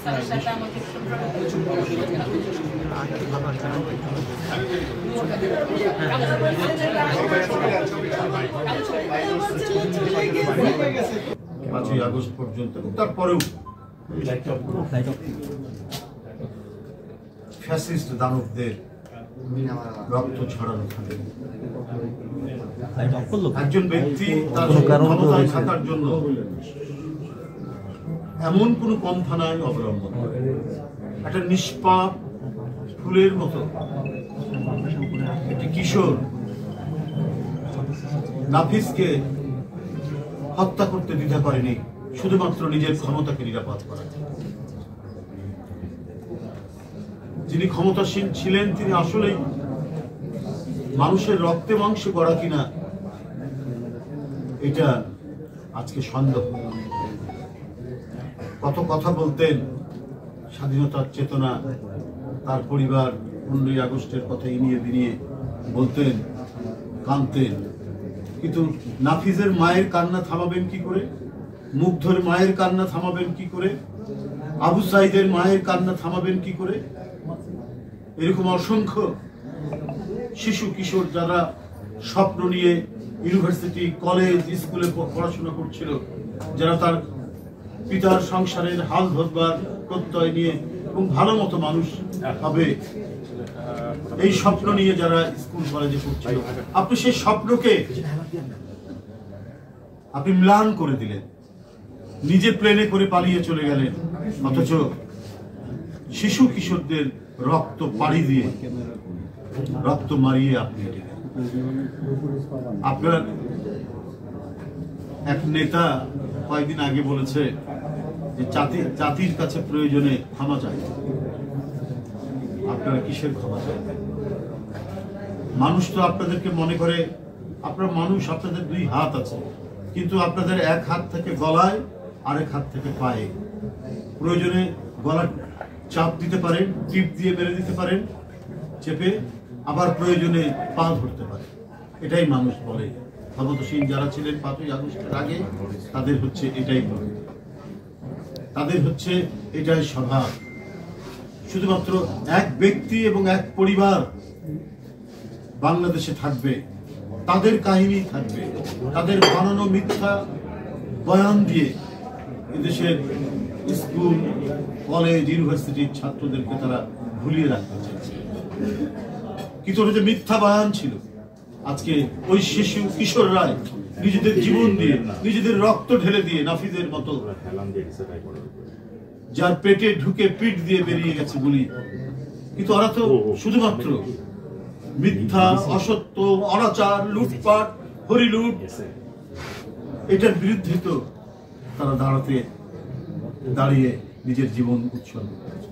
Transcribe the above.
স্যারের সাথে আমাকে পাঁচই আগস্ট পর্যন্ত এবং তারপরেও ফ্যাসিস্ট দানবদের রক্ত ছড়ানো থাকে। একজন ব্যক্তি তার ক্ষমতায় থাকার জন্য এমন কোন পন্থা নাই অবলম্বন করে। একটা নিষ্পাপ ফুলের মতো একটি কিশোর নাফিসকে হত্যা করতে দ্বিধা করেনি শুধুমাত্র নিজের ক্ষমতাকে নিরাপদ করার। যিনি ক্ষমতাসীন ছিলেন তিনি আসলেই মানুষের রক্তে মাংসে গড়া কিনা এটা আজকে সন্দেহ। কত কথা বলতেন, স্বাধীনতার চেতনা, তার পরিবার 15ই আগস্টের কথা ইনিয়ে বিনিয়ে বলতেন, কাঁদতেন, কিন্তু নাফিজের মায়ের কান্না থামাবেন কি করে? মুগ্ধের মায়ের কান্না থামাবেন কি করে? আবু সাইদের মায়ের কান্না থামাবেন কি করে? এরকম অসংখ্য শিশু কিশোর যারা স্বপ্ন নিয়ে ইউনিভার্সিটি, কলেজ, স্কুলে পড়াশোনা করছিল, যারা তার পিতার সংসারের হাল ধরবার প্রত্যয় নিয়ে এবং ভালো মতো মানুষ হবে এই স্বপ্ন নিয়ে যারা স্কুল কলেজে পড়ছিল, আপনি সেই স্বপ্নকে আপনি ম্লান করে দিলেন, নিজে প্লেনে করে পালিয়ে চলে গেলেন, অথচ শিশু কিশোরদের রক্ত পাড়ি দিয়ে, রক্ত মারিয়ে আপনি আপনার এক নেতা কয়েকদিন আগে বলেছে যে জাতির কাছে প্রয়োজনে ক্ষমা চাই। আপনারা কিসের ক্ষমা চাই? মানুষ তো আপনাদেরকে মনে করে আপনার মানুষ, আপনাদের দুই হাত আছে, কিন্তু আপনাদের এক হাত থেকে গলায়, আরেক হাত থেকে পায়ে। প্রয়োজনে গলা চাপ দিতে পারেন, টিপ দিয়ে মেরে দিতে পারেন চেপে, আবার প্রয়োজনে পা ধরতে পারে। এটাই মানুষ বলে। ক্ষমতাসীন যারা ছিলেন 5ই আগস্টের আগে, তাদের হচ্ছে এটাই বলে, তাদের হচ্ছে এটাই স্বভাব। শুধুমাত্র এক ব্যক্তি এবং এক পরিবার বাংলাদেশে থাকবে, তাদের কাহিনী থাকবে, তাদের বানানো মিথ্যা বয়ান দিয়ে এদেশের স্কুল, কলেজ, ইউনিভার্সিটির ছাত্রদেরকে তারা ভুলিয়ে রাখতে চাইছে। কিন্তু ওটা যে মিথ্যা বয়ান ছিল, আজকে ওই শিশু কিশোররাই নিজেদের জীবন দিয়ে, নিজেদের রক্ত ঢেলে দিয়ে, নাফিজের মতো যার পেটে ঢুকে পিঠ দিয়ে বেরিয়ে গেছে গুলি, কিন্তু ওরা তো শুধুমাত্র মিথ্যা, অসত্য, অনাচার, লুটপাট, হরিলুট, এটার বিরুদ্ধে তো তারা দাঁড়িয়ে নিজের জীবন উৎসর্গ করেছে।